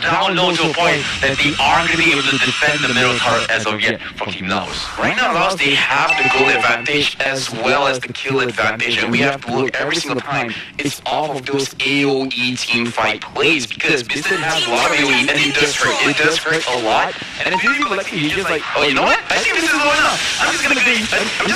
down low to a point that they aren't going to be able to defend the middle turret as of yet from Team Laos. Right now, Laos, they have the goal advantage as well as the kill advantage, and we have to look every single time. It's off of those AoE team fight plays because Bistan has a lot of AoE and it does hurt. It does hurt a lot. And if you like, you're just like, oh, you know what? I think this is low enough. I'm just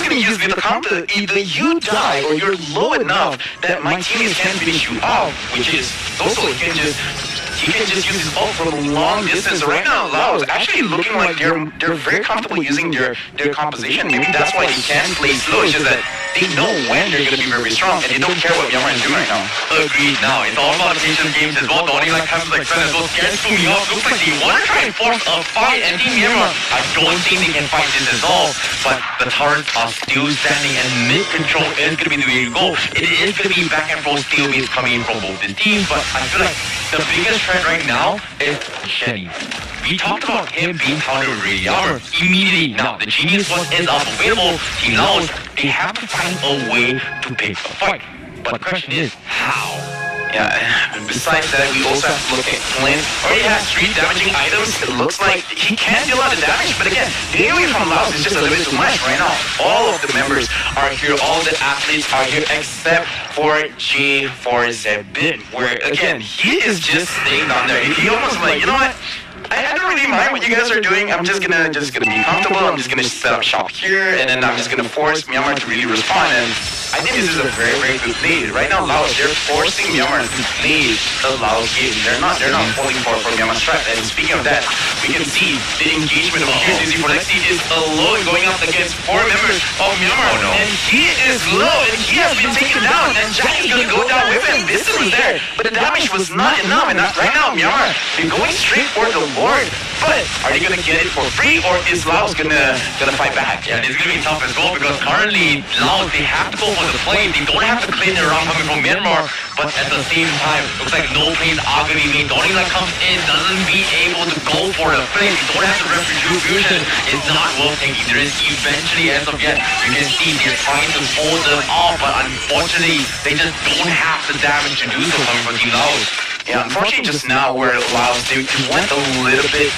gonna use the counter. Either you die or you're low enough that my teammates can finish you off, which is also he can just use his ult from a long distance. Right now, Laos actually looking like they're very comfortable using their composition. Maybe that's why they can play slow. It's just that they know when they're going to be very strong and they don't care what mynmar is doing right now. Agreed. Now, it's all about attention games as well. The only like times like Sun as well scares me off. Looks like they want to try and force a fight and Team Myanmar. I don't think they can fight this at all. But the turrets are still standing and mid control is going to be the way to go. It is going to be back and forth stalemates coming in from both these teams, but I feel like the biggest threat right now is Shenny. We talked about him being countered with Radiant Armor immediately. Now, the Genius one is up available. Team Laos, they have to find a way to pick a fight. But the question is, how? Yeah, besides that, we also have to look at Flynn. Already has 3 damaging items. It looks like he can deal a lot of damage, but again, the AoE from Laos is just a little bit too much right now. All of the members are here, all the athletes are here, except for J4Zebin, where again, he is just staying down there. He almost like, you know what? I don't really mind what you guys are doing. I'm just gonna be comfortable. I'm just gonna set up shop here, and then I'm just gonna force Myanmar to really respond. And I think this is a very, very good play. Right now, Laos, they're forcing Myanmar to play the Laos game. They're not falling for Myanmar's threat. And speaking of that, we can see the engagement of Here's for Lexi is alone going up against 4 members of Myanmar. And he is low, and he has been taken down. And Jack is gonna go down with him. This was there, but the damage was not enough. And right now, Myanmar, they're going straight for the Lord. But are they gonna get it for free, or is Laos gonna fight back? Yeah, it's gonna be tough as well because currently Laos, they have to go for the plane. They don't have to claim their round coming from Myanmar, but at the same time, looks like no planes are gonna be made. The only that comes in doesn't be able to go for the plane. They don't have the retribution. It's not worth taking. There is eventually, as of yet, you can see they're trying to hold them off, but unfortunately, they just don't have the damage to do so coming from Team Laos. Yeah, unfortunately just now where Laos, they went a little bit,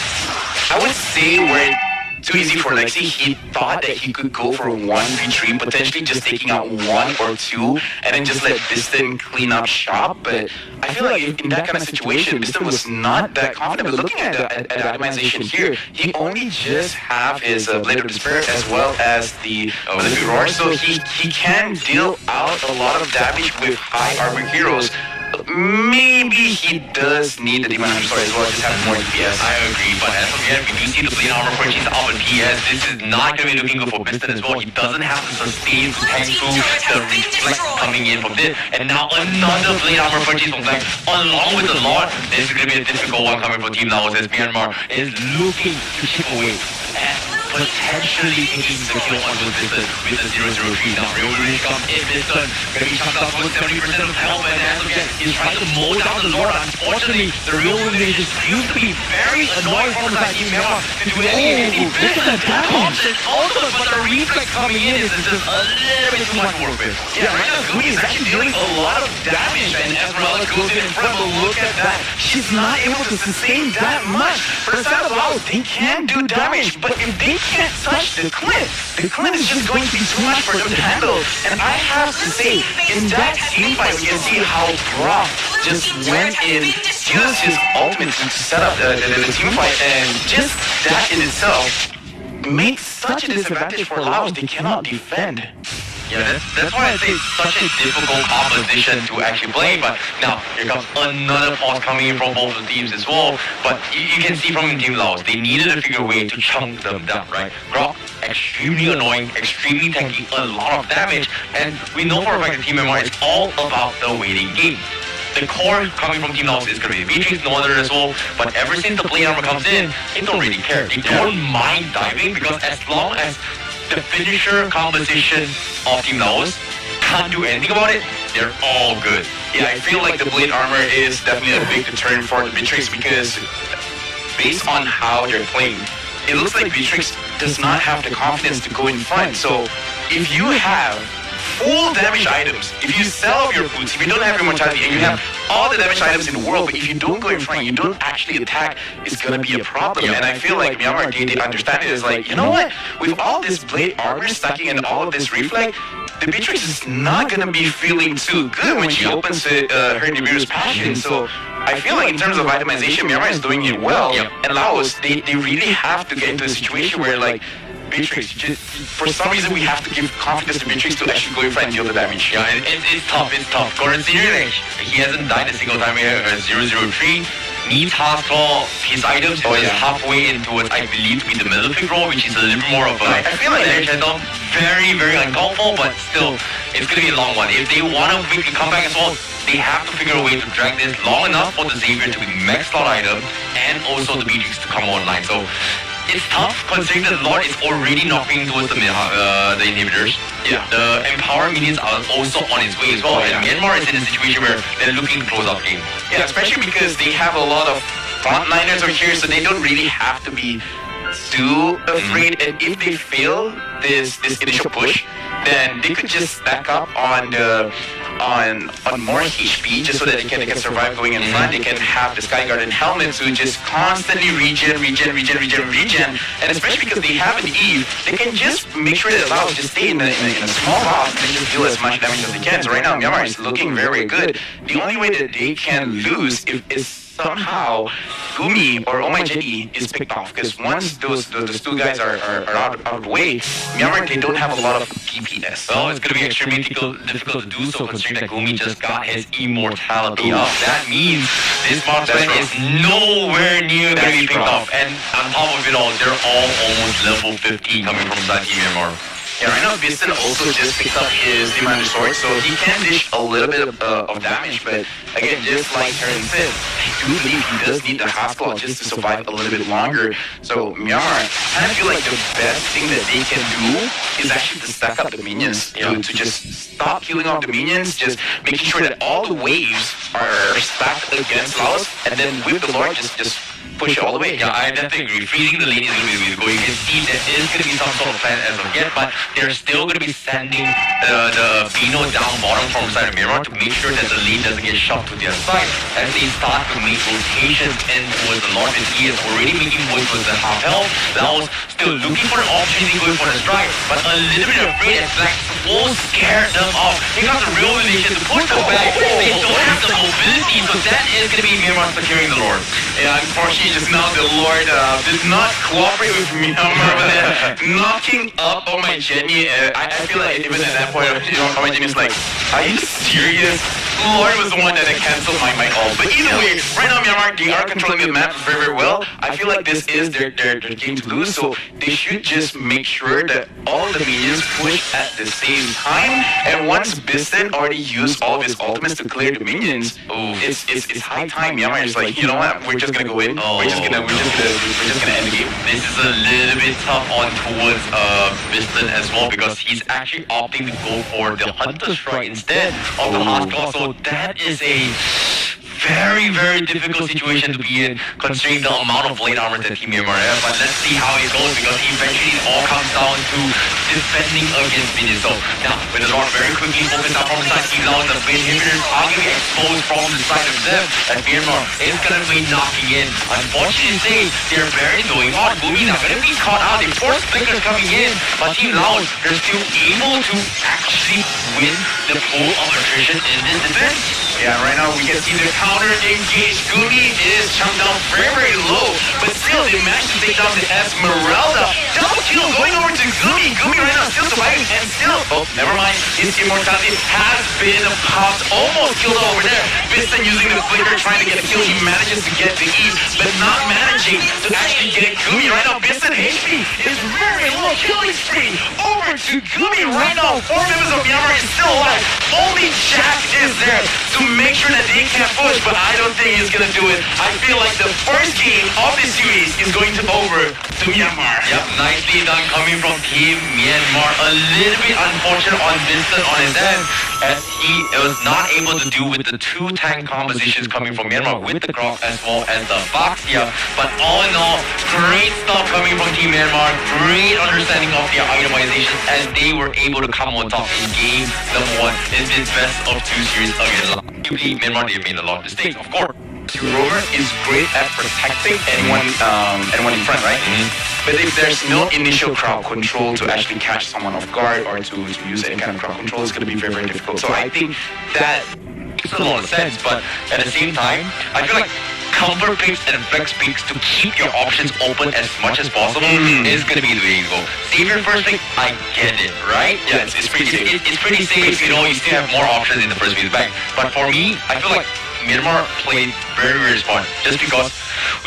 I would say where too easy for Lexi. He thought that he could go for 1v3, potentially just taking out 1 or 2, and then just let Bistan clean up shop. But I feel like in that kind of situation, Bistan was not that confident. But looking at the optimization here, he only just have his Blade of Despair as well as the Roar, so he can deal out a lot of damage with high armor heroes. Maybe he does need the Demon Hunter Sword as well, just have more DPS. I agree, but as of yet, we do see the Blade Armor purchase up in PS. This is not going to be looking good for Bistan as well. He doesn't have to sustain to tank through the reflect coming in from this. And now another Blade Armor purchase from Black along with the Lord. This is going to be a difficult one coming from Team Laos as Myanmar is looking to chip away and potentially taking the kill onto Bistan with the 003. Now, Real Release comes in. Bistan going to be chucked off with 70% of health, and as of yet, he's trying to mow down the Lord. Unfortunately, the Real Release seems to be very annoying from the side Team Myanmar to do anything. Bistan pops it also, but the reflex coming in is just a little bit too much to work with. Yeah, right now, Goonie is actually dealing a lot of damage, and Esmeralda goes in front, but look at that. She's not able to sustain that much. For the side of Laos, they can do damage, but if they can't touch the Clint is just going to be too much for them to handle. And I have to say, in that team fight, you can see how Brock just went in, used his ultimate to set up the team fight, and just that in itself makes such a disadvantage for Laos. They cannot defend. Yeah, that's why I say it's such a difficult composition to actually play. But now, here comes another pause coming in from both the teams as well. But you can see from Team Laos, they needed to figure a way to chunk them down, right? Grok, extremely annoying, extremely tanky, a lot of damage. And we know for a fact that Team MMR is all about the waiting game. The core coming from Team Laos is going to be Beatrix, no other as well. But ever since the Blade Armor comes in, they don't really care. They don't mind diving because as long as the finisher composition of Team Laos can't do anything about it, they're all good. Yeah, I feel like the Blade Armor is definitely a big deterrent for the Beatrix because based on how they're playing, it looks like Beatrix does not have the confidence to go in front. So if you have full damage items, if you sell off your boots, if you don't have your mortality, and you have all the damage items in the world, but if you don't go in front, you don't actually attack, it's gonna be a problem. And I feel like Myanmar, they understand it. It's like, you know what? With all this blade armor stacking and all of this reflect, the Beatrix is not gonna be feeling too good when she opens her Nibiru's Passion. So I feel like in terms of itemization, Myanmar is doing it well. And Laos, they really have to get into a situation where like Beatrix, for some reason we have to give confidence to Beatrix to actually go in front and deal the damage. Yeah, it's tough, Considering he hasn't died a single time here at 003. Needs Hospital, his items is halfway into what I believe to be the middle pick role, which is a little more of a I feel like channel. Very, very uncomfortable, but still, it's going to be a long one. If they want to make a comeback as well, they have to figure a way to drag this long enough for the Xavier to be max slot item and also the Beatrix to come online. So it's tough considering that Lord is already knocking towards the inhibitors. Yeah. The Empower minions are also on its way as well. And Myanmar is in a situation where they're looking to close out game. Yeah, especially because they have a lot of frontliners over here, so they don't really have to be too afraid. And if they fail this initial push, then they could just stack up on more HP just so that they can survive going in front. They can have the Sky Guardian helmet to just constantly regen. And especially because they have an Eve, they can just make sure that Laos just stay in a small box and just deal as much damage as they can. So right now Myanmar is looking very, very good. The only way that they can lose is somehow Gumi or Oh My Jetty is picked off, because once those two guys are out of the way, Myanmar, they don't have a lot of DPS. Well, it's going to be extremely difficult to do so considering that Gumi just got his immortality up. That means this marksman is nowhere near going to be picked off. And on top of it all, they're all almost level 15 coming from Side Team Myanmar. Yeah, right now Biston also just picked up his Demon Sword, so he can dish a little bit of damage, but again, just like Terran said, I do believe he does need the hospital just to survive a little bit longer. So Myanmar, I kind of feel like the best thing that they can do is actually to stack up the minions, to just stop killing off the minions, just making sure that all the waves are stacked against Laos, and then with the Lord, just push it all the way. Yeah, I definitely agree. Freezing the lane is going to be the goal. You can see there is going to be some sort of plan as of yet, but they're still going to be sending the Bino down bottom from side of Myanmar to make sure that the lane doesn't get shoved to their side as they start to make rotations in towards the Lord. And he is already making way towards the half health. Laos still looking for an opportunity going for the strike, but a little bit afraid as Black will scare them off. They got the real relation to push them back. They don't have the mobility, so that is going to be Myanmar securing the Lord. Yeah, unfortunately, just now the Lord did not cooperate with Myanmar, but knocking up on my Jenny. I feel like even at that point, on my Jenny is like, are you serious? Lord was the one that canceled my ult. But either way, right now Myanmar, they are controlling the map very, very well. I feel like this is their game to lose, so they should just make sure that all the minions push at the same time. And once Biston already used all of his ultimates to clear the minions, it's high time. Myanmar is like, you know what? We're just gonna go in. We're just gonna end the game. This is a little bit tough on towards Biston as well, because he's actually opting to go for the Hunter Strike instead of the Hospital. So that is a very, very difficult situation to be in, considering the amount of blade armor that Team Myanmar has. But let's see how it goes, because eventually it all comes down to defending against minions. So now, with the Lord very quickly focused out from the side, Team Laos, the blade inhibitors are going to be exposed from the side of them, and Myanmar is going to be knocking in. Unfortunately, they're barely going on. Gumi now going to be caught out. The force flickers coming in, but Team Laos, they're still able to actually win the pool of attrition in this defense. Yeah, right now we can see the counter engage. Gumi is chunked down very, very low, but still they managed to take down the Esmeralda. Double kill going over to Gumi. Gumi right now still surviving, and still, never mind, his immortality has been popped, almost killed over there. Biston using the flicker, trying to get a kill. He manages to get the E, but not managing to actually get Gumi. Right now, Biston HP is very low. Killing spree over to Gumi right now. 4 members of Myanmar is still alive. Only Jack is there to make sure that they can't push, but I don't think he's gonna do it. I feel like the first game of this series is going to over to Myanmar. Yep, nicely done coming from Team Myanmar. A little bit unfortunate on Vincent on his end, as he was not able to deal with the two tank compositions coming from Myanmar with the Grok as well as the Fox here. But all in all, great stuff coming from Team Myanmar. Great understanding of their itemization as they were able to come on top in game number 1 in this best of 2 series against arguably Myanmar. They made a lot of mistakes, of course. Rover is great at protecting anyone in front, right? But if there's no initial crowd control to actually catch someone off guard or to use any kind of crowd control, it's going to be very, very difficult. So I think that makes a lot of sense, but at the same time, I feel like counter picks and flex picks to keep your options open as much as possible is going to be the way to go. Save your first pick, I get it, right? Yeah, it's pretty safe. It's pretty safe, you know, you still have more options in the first phase back. But for me, I feel like Myanmar played very, very smart. Just because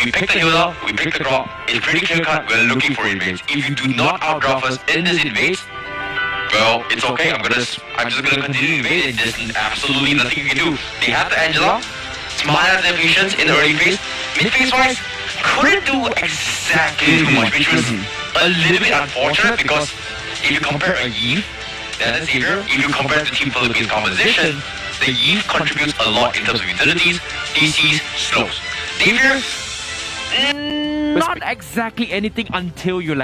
we picked the Hilda, we picked the Grok, it's pretty clear cut, we're looking for invades. If you do not outdraft us in this invades, well, it's okay, I'm just gonna continue to invade. There's absolutely nothing you can do. They have the Angela, smart at their patience in the early phase. Mid phase wise, couldn't do exactly too much, which was a little bit unfortunate because if you compare a Yi and a Xavier, if you compare the Team Philippines composition, the Yi contributes a lot in terms of utilities, DCs, slows. Xavier, not exactly anything until you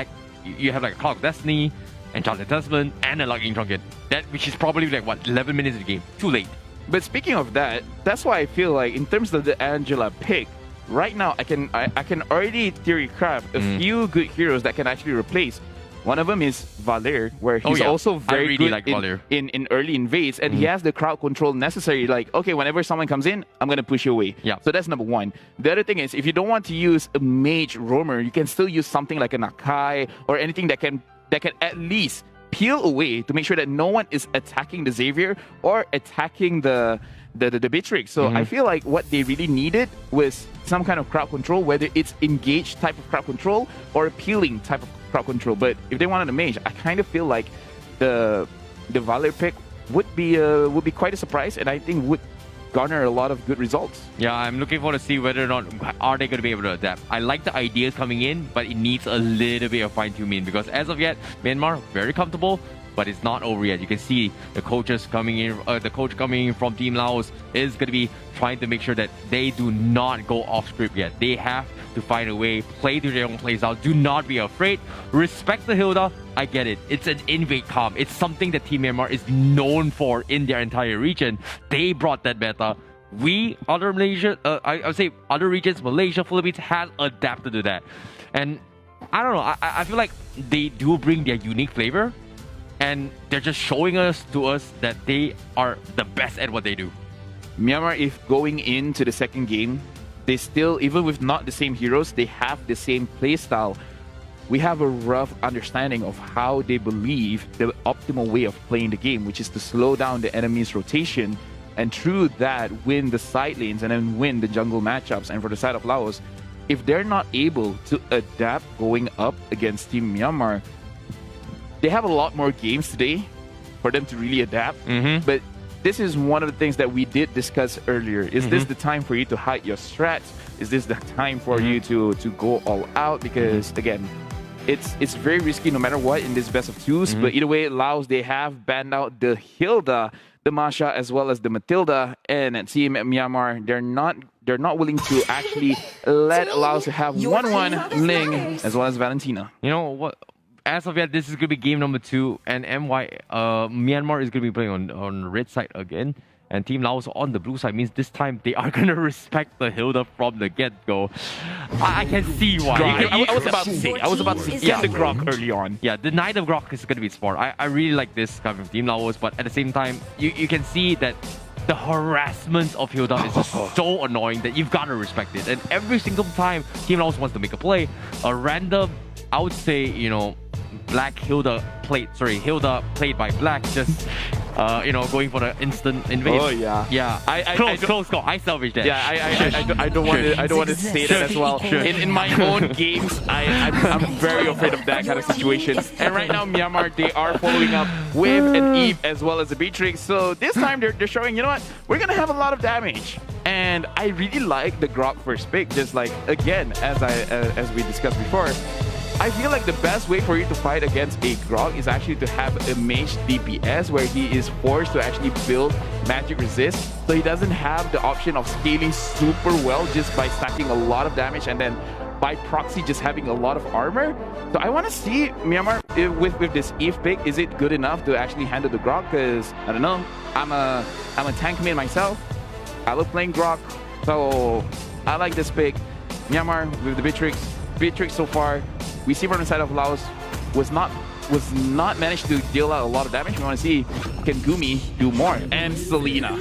have like a Clock of Destiny, Enchanted Testament, and a Locking Trunket. That which is probably like what 11 minutes of the game. Too late. But speaking of that, that's why I feel like in terms of the Angela pick, right now I can already theory craft a few good heroes that can actually replace. One of them is Valer, where he's also very good like in early invades, and he has the crowd control necessary. Like, okay, whenever someone comes in, I'm going to push you away. Yeah. So that's number one. The other thing is, if you don't want to use a mage roamer, you can still use something like an Akai or anything that can at least peel away to make sure that no one is attacking the Xavier or attacking the Beatrix. So I feel like what they really needed was some kind of crowd control, whether it's engaged type of crowd control or appealing type of crowd control. But if they wanted a mage, I kind of feel like the Valor pick would be quite a surprise, and I think would garner a lot of good results. Yeah, I'm looking forward to see whether or not are they going to be able to adapt. I like the ideas coming in, but it needs a little bit of fine-tuning because as of yet, Myanmar very comfortable, but it's not over yet. You can see the coaches coming in. The coach coming in from Team Laos is going to be trying to make sure that they do not go off script yet. They have to find a way, play to their own playstyle. Do not be afraid. Respect the Hilda. I get it. It's an invade comp. It's something that Team Myanmar is known for in their entire region. They brought that meta. We, other Malaysia, I would say other regions, Malaysia, Philippines, has adapted to that. And I don't know. I feel like they do bring their unique flavor. And they're just showing us that they are the best at what they do. Myanmar, if going into the second game, they still, even with not the same heroes, they have the same playstyle. We have a rough understanding of how they believe the optimal way of playing the game, which is to slow down the enemy's rotation and through that win the side lanes and then win the jungle matchups. And for the side of Laos, if they're not able to adapt going up against Team Myanmar, they have a lot more games today for them to really adapt. But this is one of the things that we did discuss earlier. Is this the time for you to hide your strats? Is this the time for you to go all out? Because again, it's very risky no matter what in this best of twos. But either way, Laos, they have banned out the Hilda, the Masha, as well as the Matilda. And at Team Myanmar, they're not willing to actually let Laos have 1-1 Ling as well as Valentina. You know what? As of yet, this is going to be game number 2, and Myanmar is going to be playing on the red side again, and Team Laos on the blue side means this time they are going to respect the Hilda from the get-go. I can see why. I was about to say, get the Grok early on. Yeah, deny the Grok is going to be smart. I really like this coming from Team Laos, but at the same time, you can see that the harassment of Hilda is just so annoying that you've got to respect it. And every single time Team Laos wants to make a play, a random, I would say, Black Hilda played by Black, just going for the instant invade. Oh yeah, yeah. Close call. I salvaged that. Yeah, I don't want to say that as well. In my own games, I'm very afraid of that kind of situation. And right now, Myanmar, they are following up with an Eve as well as a Beatrix. So this time they're showing, you know what, we're gonna have a lot of damage. And I really like the Grok first pick. Just like again, as we discussed before. I feel like the best way for you to fight against a Grog is actually to have a mage DPS where he is forced to actually build magic resist, so he doesn't have the option of scaling super well just by stacking a lot of damage and then by proxy just having a lot of armor. So I want to see Myanmar with this Eve pick, is it good enough to actually handle the Grog? Because I don't know, I'm a tank main myself. I love playing Grog, so I like this pick. Myanmar with the Beatrix so far, we see from the side of Laos was not managed to deal out a lot of damage. We want to see can Gumi do more, and Selena.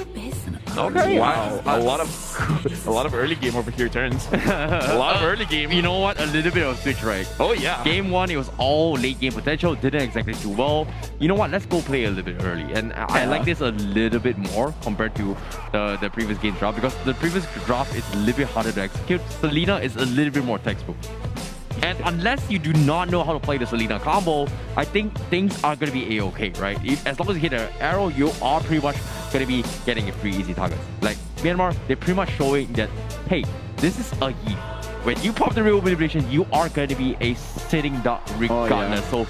Okay, wow, a lot of early game over here turns. A lot of early game. You know what? A little bit of switch, right? Oh yeah. Game 1, it was all late game potential. Didn't exactly do well. You know what? Let's go play a little bit early. And I like this a little bit more compared to the previous game draft, because the previous draft is a little bit harder to execute. Selena is a little bit more textbook. And unless you do not know how to play the Selena combo, I think things are going to be a-okay, right? As long as you hit an arrow, you are pretty much going to be getting a free easy target. Like Myanmar, they're pretty much showing that, hey, this is a Yi. When you pop the real manipulation, you are going to be a sitting duck regardless. So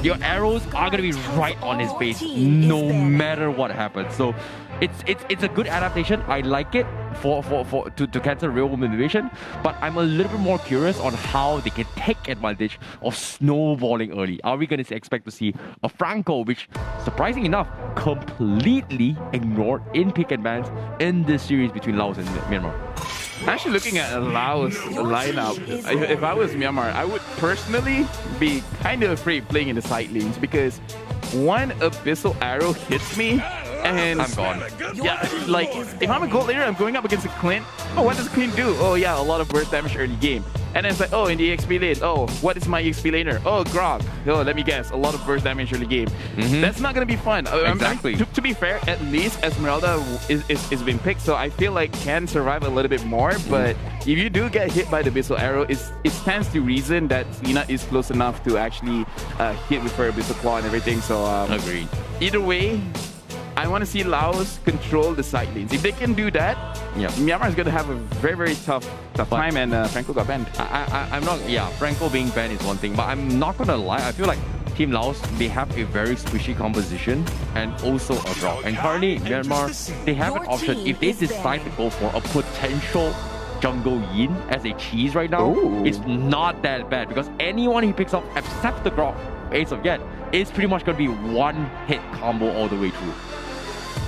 your arrows are going to be right on his face no matter what happens. So it's a good adaptation. I like it to cancel real manipulation, but I'm a little bit more curious on how they can take advantage of snowballing early. Are we going to expect to see a Franco, which surprising enough completely ignored in pick and bans in this series between Laos and Myanmar? Actually, looking at Laos lineup, if I was Myanmar, I would personally be kind of afraid playing in the side lanes, because one Abyssal Arrow hits me and I'm gone. Yeah, like if I'm a gold laner, I'm going up against a Clint. Oh, what does Clint do? Oh yeah, a lot of burst damage early game. And then it's like, oh, in the EXP lane, oh, what is my EXP laner? Oh, Grog. Oh, let me guess, a lot of burst damage early game. That's not gonna be fun. Exactly. To be fair, at least Esmeralda is being picked, so I feel like can survive a little bit more. But if you do get hit by the Abyssal Arrow, it stands to reason that Selena is close enough to actually hit with her Abyssal Claw and everything. So agreed. Either way, I want to see Laos control the side lanes. If they can do that, Myanmar is going to have a very, very tough time, and Franco got banned. I'm not, Franco being banned is one thing, but I'm not going to lie. I feel like Team Laos, they have a very squishy composition and also a draw. And currently, Myanmar, they have an option. If they decide to go for a potential jungle Yin as a cheese right now, it's not that bad, because anyone he picks up except the Grog, Ace of Yet, is pretty much going to be one hit combo all the way through.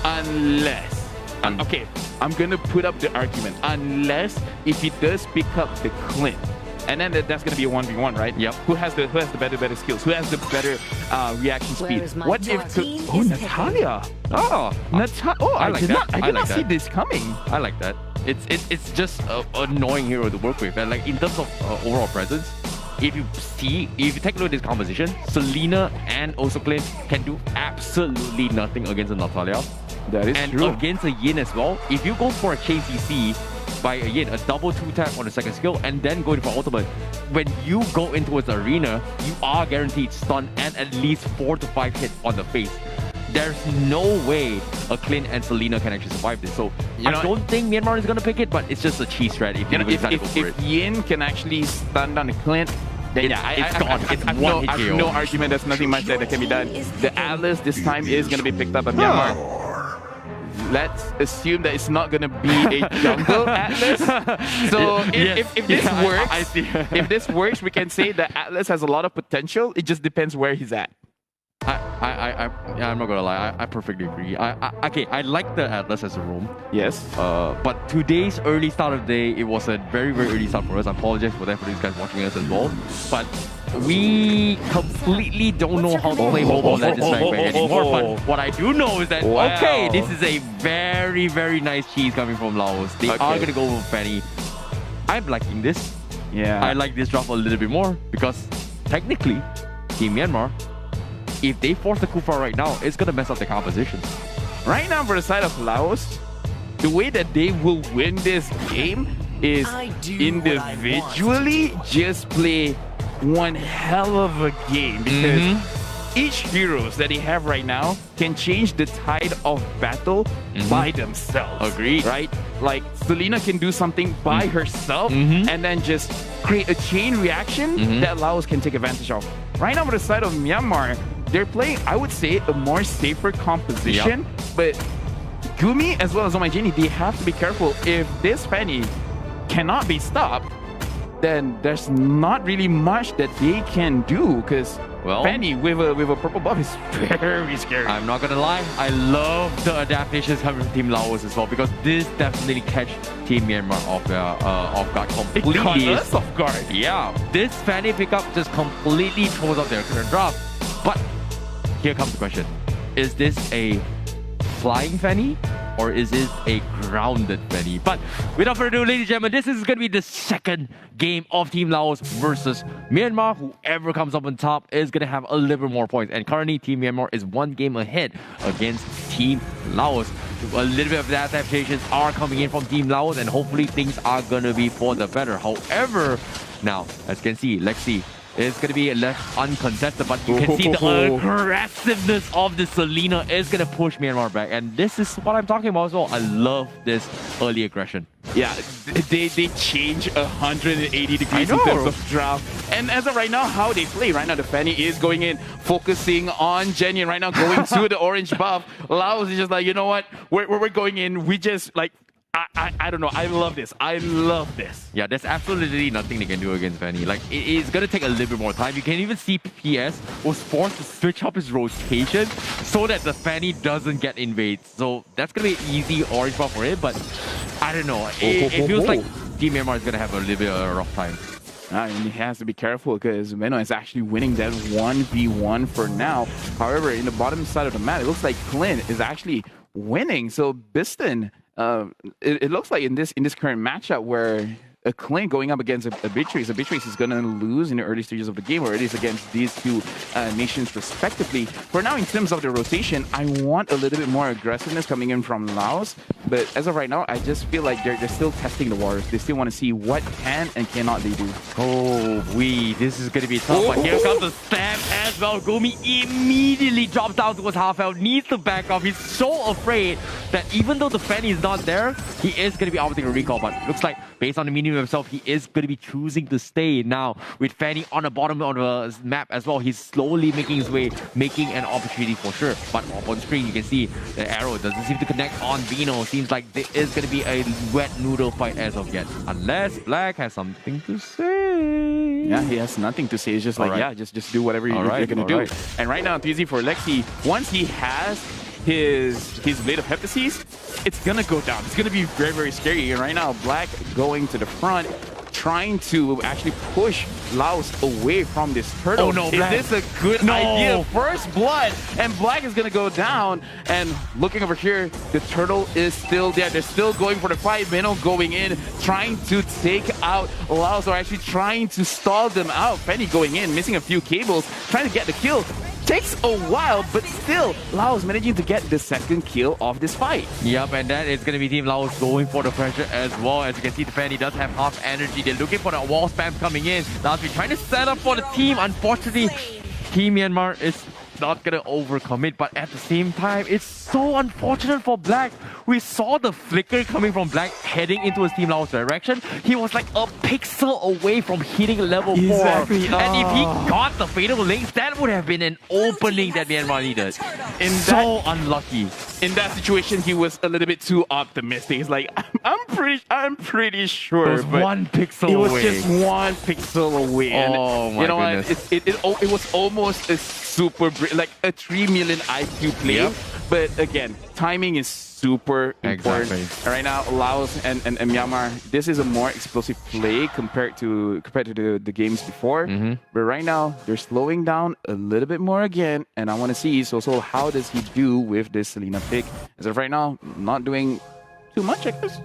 Unless, okay, I'm gonna put up the argument. Unless if he does pick up the Clint, and then that's gonna be a 1v1, right? Yep. Who has the better skills? Who has the better reaction speed? What if? Natalia? Oh, Natalia! Oh, I did not see this coming. I like that. It's just an annoying hero to work with, and like in terms of overall presence. If you take a look at this composition, Selena and also Clint can do absolutely nothing against a Natalia. That is true. And against a Yin as well, if you go for a chain CC by a Yin, a double 2-tap on the second skill, and then go for ultimate, when you go into the arena, you are guaranteed stun and at least 4 to 5 hits on the face. There's no way a Clint and Selena can actually survive this. So I don't think Myanmar is going to pick it, but it's just a cheese strat if Yin can actually stun down the Clint, then it's gone. It's I have no argument. There's nothing much that can be done. The Atlas this time is going to be picked up by Myanmar. Let's assume that it's not going to be a jungle Atlas. So if this works, if this works, we can say that Atlas has a lot of potential. It just depends where he's at. I'm not gonna lie. I perfectly agree. I like the Atlas as a roam. Yes. But today's early start of the day, it was a very, very early start for us. I apologize for that for these guys watching us as well. But we completely don't know how to play MobileLegends Laos anymore. But what I do know is that okay, this is a very, very nice cheese coming from Laos. They are gonna go with Fanny. I'm liking this. Yeah. I like this drop a little bit more because technically, Team Myanmar, if they force the Kufa right now, it's going to mess up the composition. Right now, for the side of Laos, the way that they will win this game is individually just play one hell of a game, because each heroes that they have right now can change the tide of battle by themselves. Agreed. Right? like Selena can do something by herself and then just create a chain reaction that Laos can take advantage of. Right now, on the side of Myanmar, they're playing, I would say, a more safer composition, but Gumi as well as Omajini, they have to be careful. If this Fanny cannot be stopped, then there's not really much that they can do, because Fanny with a purple buff is very scary. I'm not gonna lie, I love the adaptations coming from Team Laos as well, because this definitely catch Team Myanmar off guard completely. It caught us off guard. Yeah, this Fanny pickup just completely throws out their current draft. But here comes the question: is this a flying Fanny, or is it a grounded Fanny? But without further ado, ladies and gentlemen, this is going to be the second game of Team Laos versus Myanmar. Whoever comes up on top is going to have a little bit more points. And currently, Team Myanmar is 1 game ahead against Team Laos. A little bit of the adaptations are coming in from Team Laos, and hopefully things are going to be for the better. However, now, as you can see, Lexi is going to be left uncontested, but you can see the aggressiveness of the Selena is going to push Myanmar back, and this is what I'm talking about as well. I love this early aggression. Yeah, they change 180 degrees in terms of draft. And as of right now, how they play, right now the Fanny is going in, focusing on Jenny, and right now going to the orange buff. Laos is just like, you know what, we're going in, we just like, I don't know. I love this. I love this. Yeah, there's absolutely nothing they can do against Fanny. Like, it's going to take a little bit more time. You can even see PS was forced to switch up his rotation so that the Fanny doesn't get invaded. So that's going to be an easy orange buff for it, but I don't know. It feels like Team Myanmar is going to have a little bit of a rough time. And he has to be careful because Meno is actually winning that 1v1 for now. However, in the bottom side of the map, it looks like Clint is actually winning. So Biston, it looks like in this current matchup where a Clint going up against a Beatrice is going to lose in the early stages of the game, or it is against these two nations respectively. For now, in terms of the rotation, I want a little bit more aggressiveness coming in from Laos, but as of right now, I just feel like they're still testing the waters. They still want to see what can and cannot they do. Oh, this is going to be tough, but here comes the stab as well. Gumi immediately drops down towards half health, needs to back off. He's so afraid that even though the Fanny is not there, he is going to be opting a recall, but looks like based on the medium himself, he is going to be choosing to stay. Now, with Fanny on the bottom of the map as well, he's slowly making his way, making an opportunity for sure. But up on screen, you can see the arrow doesn't seem to connect on Vino. Seems like there is going to be a wet noodle fight as of yet. Unless Black has something to say. Yeah, he has nothing to say. It's just like, yeah, just do whatever you're going to do. And right now, it's easy for Lexi. Once he has his Blade of Heptases, it's gonna go down. It's gonna be very, very scary. And right now, Black going to the front, trying to actually push Laos away from this turtle. Oh no, Black. Is this a good idea? First blood, and Black is gonna go down. And looking over here, the turtle is still there. They're still going for the fight. Minnow going in, trying to take out Laos, or actually trying to stall them out. Penny going in, missing a few cables, trying to get the kill. Takes a while, but still, Laos managing to get the second kill of this fight. Yep, and that is going to be Team Laos going for the pressure as well. As you can see, the Fanny does have half energy. They're looking for the wall spams coming in. Laos been trying to set up for the team. Unfortunately, Team Myanmar is not going to overcome it, but at the same time, it's so unfortunate for Black. We saw the flicker coming from Black heading into his Team Laos direction. He was like a pixel away from hitting level 4. Exactly. And if he got the fatal links, that would have been an opening that Myanmar needed. Unlucky. In that situation, he was a little bit too optimistic. He's like, I'm pretty sure. It was one pixel away. It was just 1 pixel away. Oh my goodness. It was almost a super, like a 3 million IQ play. Yep. But again, timing is super important. Exactly. And right now, Laos and Myanmar, this is a more explosive play compared to the games before. But right now, they're slowing down a little bit more again. And I want to see, so how does he do with this Selena pick? As of right now, not doing too much, I guess.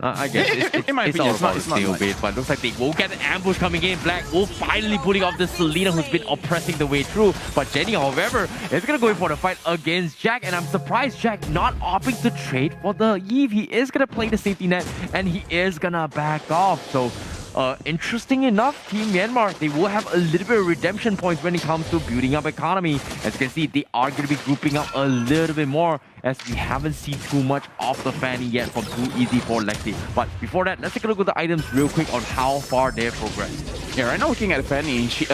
I guess in my opinion, all about stalemate, but it looks like they will get an ambush coming in. Black will finally putting off the Selena who's been oppressing the way through. But Jenny, however, is going to go in for the fight against Jack. And I'm surprised Jack not opting to trade for the Eve. He is going to play the safety net and he is going to back off. So interesting enough, Team Myanmar, they will have a little bit of redemption points when it comes to building up economy. As you can see, they are going to be grouping up a little bit more. as we haven't seen too much of the Fanny yet from Too Easy for Lexi. But before that, let's take a look at the items real quick on how far they've progressed. Yeah, right now looking at Fanny, he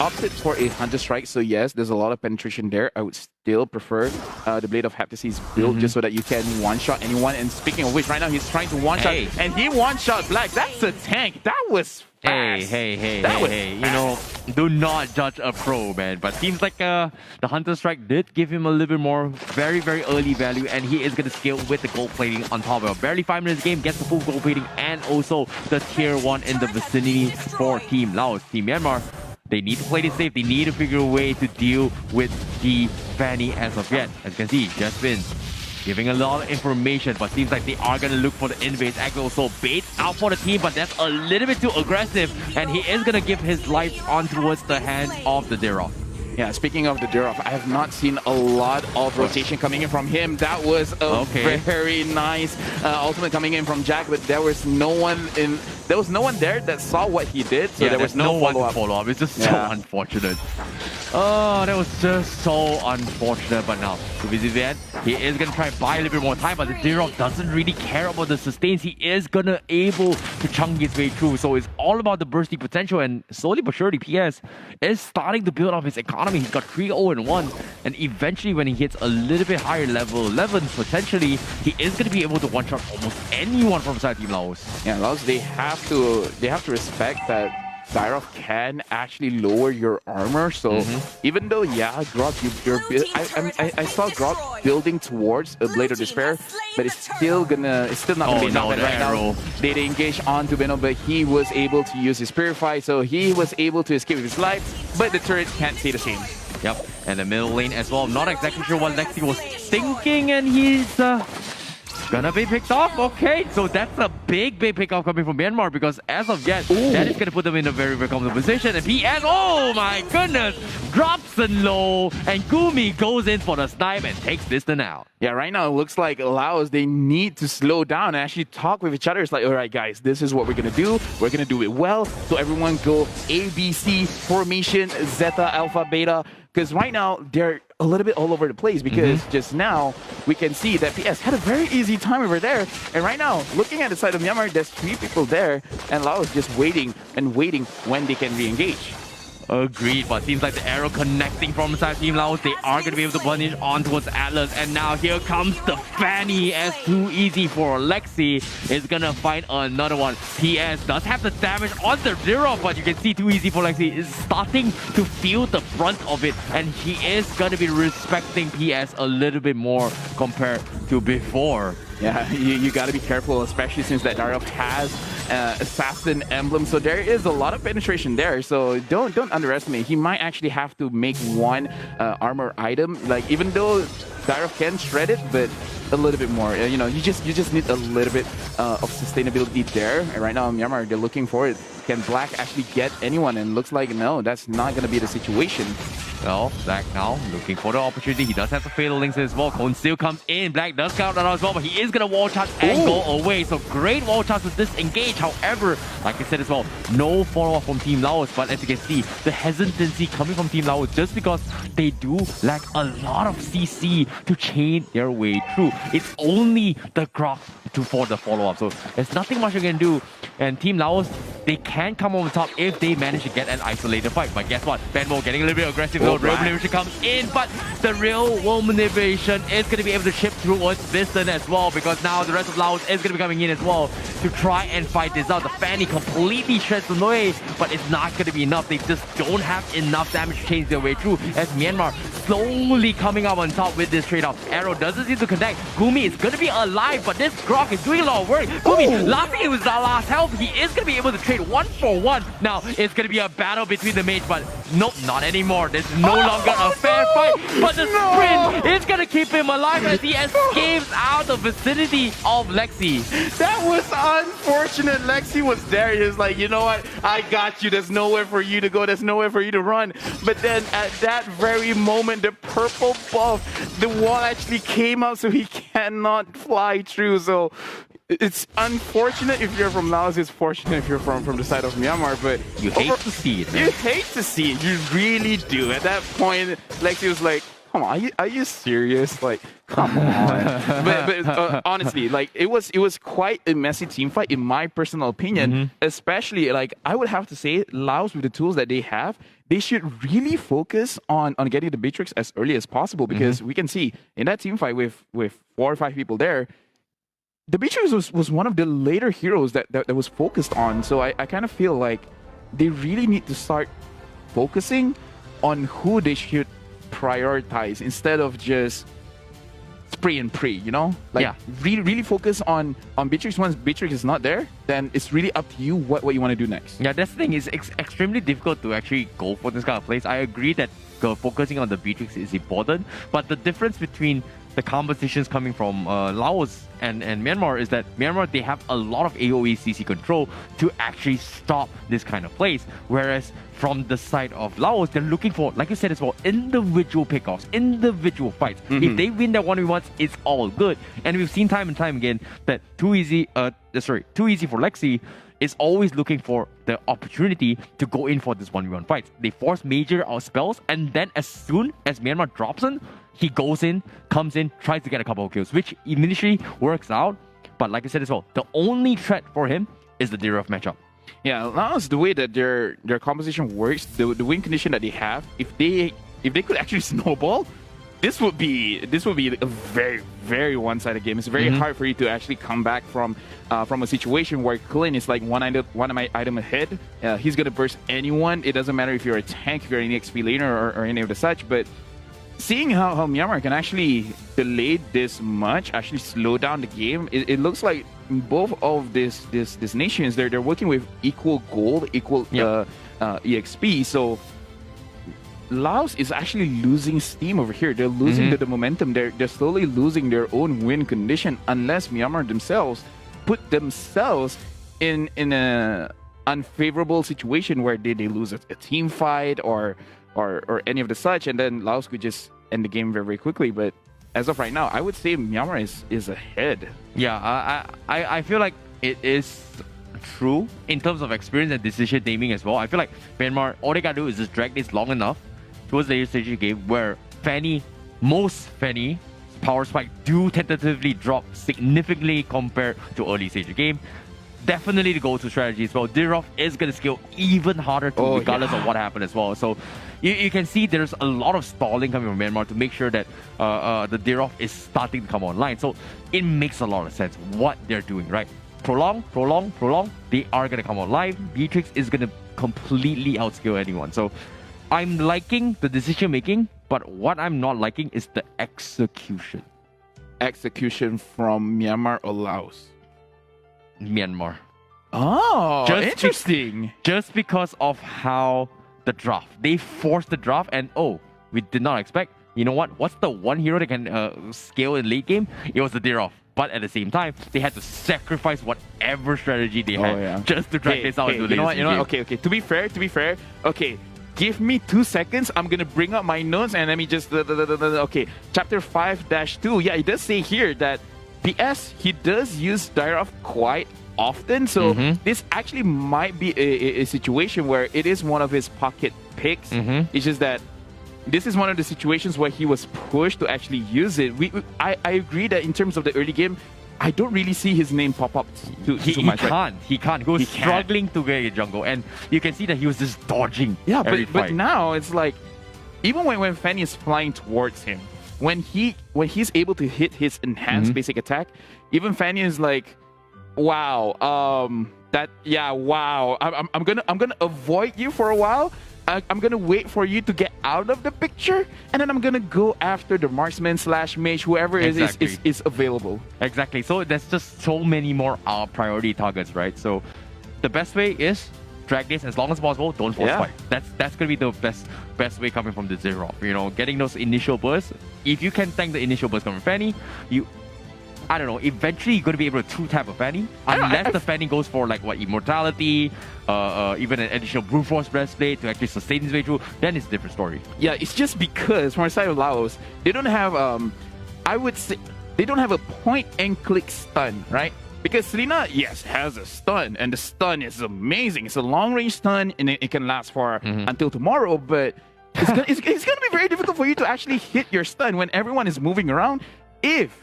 opted for a Hunter Strike, so yes, there's a lot of penetration there. I would still prefer the Blade of Heptacy's build just so that you can one-shot anyone. And speaking of which, right now he's trying to one-shot, and he one-shot Black. That's a tank. That was fast. Hey, you know, do not judge a pro, man. But seems like the Hunter Strike did give him a little bit more very, very early value, and he is going to scale with the gold plating on top of it. Barely 5 minutes game, gets the full gold plating, and also the tier 1 in the vicinity for Team Laos. Team Myanmar, they need to play this safe. They need to figure a way to deal with the Fanny as of yet. As you can see, just been giving a lot of information, but seems like they are going to look for the in-base angle. So bait out for the team, but that's a little bit too aggressive, and he is going to give his life on towards the hands of the Dirov. Yeah, speaking of the Durov, I have not seen a lot of rotation coming in from him. That was a very nice ultimate coming in from Jack, but there was no one there that saw what he did, so there was no follow-up. It's just so unfortunate. Oh, that was just so unfortunate. But now, to visit the end, he is going to try and buy a little bit more time, but the Dirov doesn't really care about the sustains. He is going to able to chunk his way through, so it's all about the bursting potential, and slowly but surely, PS is starting to build up his economy. He's got 3-0-1, and eventually when he hits a little bit higher level 11, potentially, he is going to be able to one-shot almost anyone from side Team Laos. Yeah, Laos, they have to respect that Dirov can actually lower your armor. So even though, yeah, Grog, I saw Grog building towards a Blade of Despair, but it's still not gonna be enough right now. They engage onto Beno, but he was able to use his Purify, so he was able to escape with his life, but the turret can't stay the same. Yep, and the middle lane as well. I'm not exactly sure what Lexi was thinking, and he's gonna be picked off. Okay, so that's a big pickoff coming from Myanmar, because as of yet, that is gonna put them in a very, very comfortable position. And PS, oh my goodness, drops and low, and Gumi goes in for the snipe and takes this one out. Yeah, right now it looks like Laos, they need to slow down and actually talk with each other. It's like, all right, guys, this is what we're gonna do. We're gonna do it well. So everyone go ABC formation, Zeta, Alpha, Beta. Because right now, they're a little bit all over the place, because just now, we can see that PS had a very easy time over there. And right now, looking at the side of Myanmar, there's 3 people there, and Laos just waiting and waiting when they can re-engage. Agreed, but seems like the arrow connecting from inside Team Laos, they are going to be able to punish on towards Atlas, and now here comes the Fanny as Too Easy for Lexi is going to find another one. PS does have the damage on the Zero, but you can see Too Easy for Lexi is starting to feel the brunt of it, and he is going to be respecting PS a little bit more compared to before. Yeah, you got to be careful, especially since that Darov has Assassin emblem. So there is a lot of penetration there. So don't underestimate. He might actually have to make one armor item. Like, even though Darov can shred it, but a little bit more. You know, you just need a little bit of sustainability there. And right now, Myanmar, they're looking for it. Can Black actually get anyone? And looks like no, that's not going to be the situation. Well, Black now looking for the opportunity. He does have the Fatal Links as well. Cone still comes in. Black does count that out as well, but he is going to wall charge and go away. So great wall charge with this engage. However, like I said as well, no follow-up from Team Laos. But as you can see, the hesitancy coming from Team Laos just because they do lack a lot of CC to chain their way through. It's only the Grok for the follow-up. So there's nothing much you can do. And Team Laos, they can come over top if they manage to get an isolated fight. But guess what? Benmo getting a little bit aggressive. Real manipulation comes in, but the real world manipulation is going to be able to chip through Viston as well, because now the rest of Laos is going to be coming in as well to try and fight this out. The Fanny completely shreds them away, but it's not going to be enough. They just don't have enough damage to change their way through, as Myanmar slowly coming up on top with this trade-off. Arrow doesn't seem to connect. Gumi is going to be alive, but this Grok is doing a lot of work. Gumi, last thing it was the last health. He is going to be able to trade 1-for-1. Now, it's going to be a battle between the mates, but nope, not anymore. This is no longer a fair fight, but the sprint is going to keep him alive as he escapes out the vicinity of Lexi. That was unfortunate. Lexi was there. He was like, you know what? I got you. There's nowhere for you to go. There's nowhere for you to run. But then at that very moment, the purple buff, the wall actually came out, so he cannot fly through. So it's unfortunate if you're from Laos. It's fortunate if you're from the side of Myanmar, but you hate to see it, man. You hate to see it. You really do. At that point, Lexi was like, come on, are you serious? Like, Come on. but honestly, like it was quite a messy team fight in my personal opinion. Especially like I would have to say, Laos with the tools that they have, they should really focus on getting the Matrix as early as possible because we can see in that team fight with 4 or 5 people there, the Matrix was one of the later heroes that was focused on. So I kind of feel like they really need to start focusing on who they should prioritize instead of just spray and pray, you know? Like really focus on Beatrix. Once Beatrix is not there, then it's really up to you what you want to do next. Yeah, that's the thing. It's extremely difficult to actually go for this kind of plays. I agree that focusing on the Beatrix is important, but the difference between the compositions coming from Laos and Myanmar is that Myanmar, they have a lot of AoE CC control to actually stop this kind of plays, whereas from the side of Laos, they're looking for, like you said as well, individual pickoffs, individual fights. If they win their 1v1s, it's all good. And we've seen time and time again that Too Easy for Lexi is always looking for the opportunity to go in for this 1v1 fights. They force major spells, and then as soon as Myanmar drops in, he goes in, comes in, tries to get a couple of kills, which initially works out. But like I said as well, the only threat for him is the Dirov matchup. Yeah, that's the way that their composition works. The win condition that they have, if they could actually snowball, this would be a very, very one-sided game. It's very hard for you to actually come back from a situation where Clint is like one item ahead. He's gonna burst anyone. It doesn't matter if you're a tank, if you're an XP laner or any of the such. But seeing how Myanmar can actually delay this much, actually slow down the game, it looks like both of these nations, they're working with equal gold, equal EXP. So Laos is actually losing steam over here. They're losing the momentum. They're slowly losing their own win condition unless Myanmar themselves put themselves in a unfavorable situation where they lose a team fight or any of the such, and then Laos could just end the game very, very quickly. But as of right now, I would say Myanmar is ahead. Yeah, I feel like it is true in terms of experience and decision naming as well. I feel like Myanmar, all they gotta do is just drag this long enough towards the later stage of the game where most Fanny power spike do tentatively drop significantly compared to early stage of the game. Definitely the go-to strategy as well. Dirov is going to scale even harder too, regardless of what happened as well. So you can see there's a lot of stalling coming from Myanmar to make sure that the Dirov is starting to come online. So it makes a lot of sense what they're doing, right? Prolong. They are going to come online. Beatrix is going to completely outscale anyone. So I'm liking the decision making, but what I'm not liking is the execution. Execution from Myanmar or Laos? Myanmar. Oh, interesting. Just because of how the draft. They forced the draft and we did not expect. You know what? What's the one hero that can scale in late game? It was the Dirov. But at the same time, they had to sacrifice whatever strategy they had just to drag this out into the late game. Okay. To be fair. Okay. Give me 2 seconds. I'm gonna bring up my notes and let me just okay. Chapter 5-2. Yeah, it does say here that PS, he does use Dirov quite often, so this actually might be a situation where it is one of his pocket picks. It's just that this is one of the situations where he was pushed to actually use it. I agree that in terms of the early game, I don't really see his name pop up too much. He can't. He was struggling to get a jungle, and you can see that he was just dodging. Yeah, but now it's like, even when Fanny is flying towards him, when he's able to hit his enhanced basic attack, even Fanny is like, wow, I'm gonna avoid you for a while. I'm gonna wait for you to get out of the picture, and then I'm gonna go after the marksman / mage, whoever is available. Exactly. So there's just so many more priority targets, right? So the best way is drag this as long as possible. Don't force fight. That's gonna be the best way coming from the Zero. You know, getting those initial bursts. If you can tank the initial burst coming from Fanny, I don't know, eventually you're going to be able to two-tap a Fanny. Unless the Fanny goes for like immortality, even an additional brute force breastplate to actually sustain his way through, then it's a different story. Yeah, it's just because from the side of Laos, they don't have I would say they don't have a point and click stun, right? Because Selena, yes, has a stun, and the stun is amazing. It's a long range stun, and it can last for until tomorrow, but it's gonna be very difficult for you to actually hit your stun when everyone is moving around. if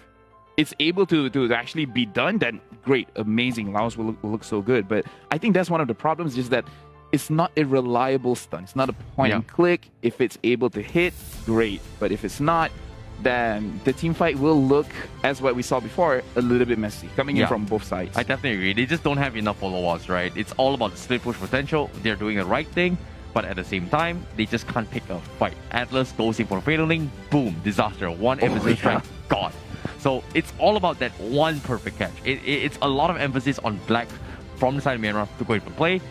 it's able to actually be done, then great, amazing. Laos will look so good. But I think that's one of the problems, is that it's not a reliable stun. It's not a point and click. If it's able to hit, great. But if it's not, then the team fight will look, as what we saw before, a little bit messy, coming in from both sides. I definitely agree. They just don't have enough follow-ups, right? It's all about the split push potential. They're doing the right thing, but at the same time, they just can't pick a fight. Atlas goes in for Fatal Link, boom, disaster. One emphasis strike, gone. So it's all about that one perfect catch. It's a lot of emphasis on Black from the side of Myanmar to go in for play.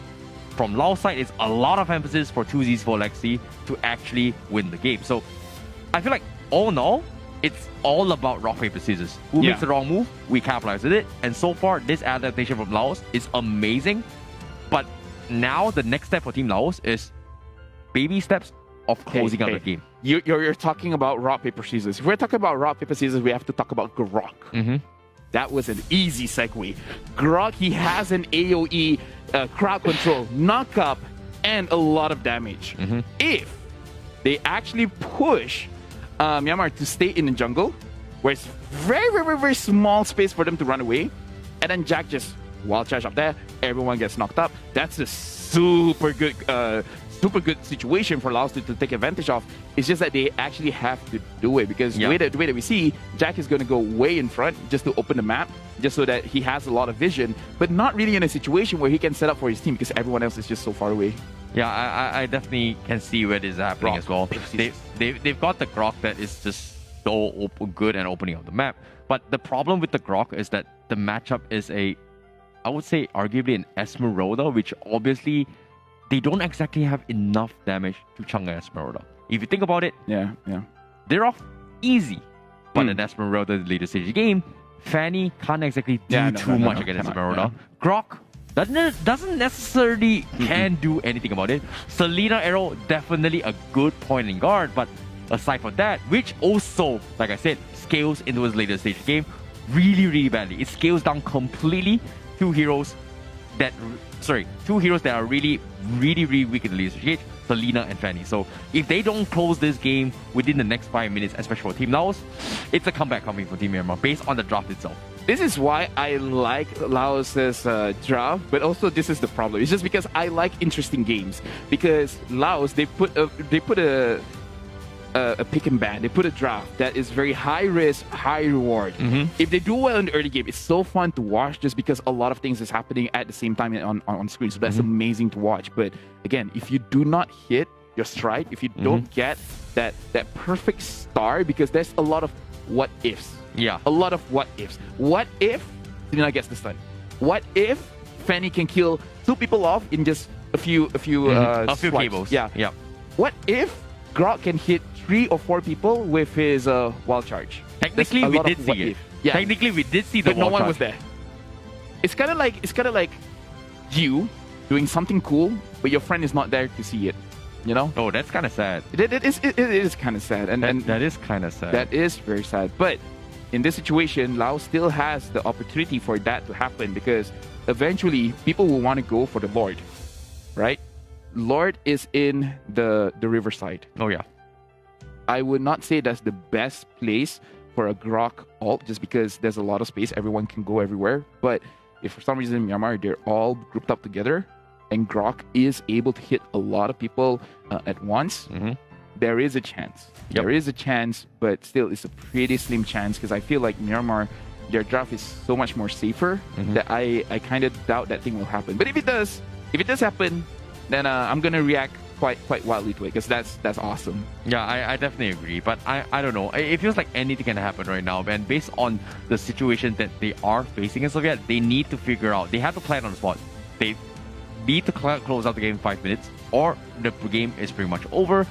From Laos side, it's a lot of emphasis for 2Z's for Lexi to actually win the game. So I feel like all in all, it's all about rock, paper, scissors. Who makes the wrong move, we capitalize with it. And so far, this adaptation from Laos is amazing. But now the next step for Team Laos is baby steps of closing out the game. You're talking about rock, paper, scissors. If we're talking about rock, paper, scissors, we have to talk about Grok. That was an easy segue. Grok, he has an AoE, crowd control, knock up, and a lot of damage. If they actually push Myanmar to stay in the jungle, where it's very, very, very, very small space for them to run away, and then Jack just wild charge up there, everyone gets knocked up. That's a super good situation for Laos to take advantage of. It's just that they actually have to do it, because the way that we see, Jack is going to go way in front just to open the map, just so that he has a lot of vision, but not really in a situation where he can set up for his team, because everyone else is just so far away. Yeah, I definitely can see where this is happening as well. They've got the Grok that is just so good and opening up the map. But the problem with the Grok is that the matchup is I would say arguably an Esmeralda, which obviously they don't exactly have enough damage to chunk an Esmeralda. If you think about it, they're off easy. But an Esmeralda in the later stage of the game, Fanny can't exactly do too much against Esmeralda. Grok doesn't necessarily can do anything about it. Selena Arrow, definitely a good point in guard, but aside from that, which also, like I said, scales into his later stage of the game really, really badly. It scales down completely. Two heroes that are really, really, really weak in the later stage, Selena and Fanny. So if they don't close this game within the next 5 minutes, especially for Team Laos, it's a comeback coming for Team Myanmar based on the draft itself. This is why I like Laos's draft, but also this is the problem. It's just because I like interesting games. Because Laos, they put a pick and ban. They put a draft that is very high risk, high reward. If they do well in the early game, it's so fun to watch, just because a lot of things is happening at the same time on screen. So that's amazing to watch. But again, if you do not hit your stride, if you don't get that perfect start, because there's a lot of what ifs. Yeah. A lot of what ifs. What if Selena gets the stun? What if Fanny can kill 2 people off in just a few cables? Yeah. What if Grok can hit 3 or 4 people with his wild charge? Technically, we did see it. Yeah. Technically, we did see the but no one charge. was there. It's kind of like you doing something cool, but your friend is not there to see it. You know? Oh, that's kind of sad. It is kind of sad, and that is kind of sad. That is very sad. But in this situation, Laos still has the opportunity for that to happen, because eventually people will want to go for the Lord, right? Lord is in the riverside. Oh yeah. I would not say that's the best place for a Grok ult, just because there's a lot of space. Everyone can go everywhere. But if for some reason Myanmar, they're all grouped up together, and Grok is able to hit a lot of people at once, there is a chance. There is a chance, but still it's a pretty slim chance, because I feel like Myanmar, their draft is so much more safer that I kind of doubt that thing will happen. But if it does happen, then I'm gonna react quite wildly to it, because that's awesome. Yeah, I definitely agree, but I don't know. It feels like anything can happen right now, and based on the situation that they are facing in Soviet, they need to figure out. They have to plan on the spot. They need to close out the game in 5 minutes, or the game is pretty much over.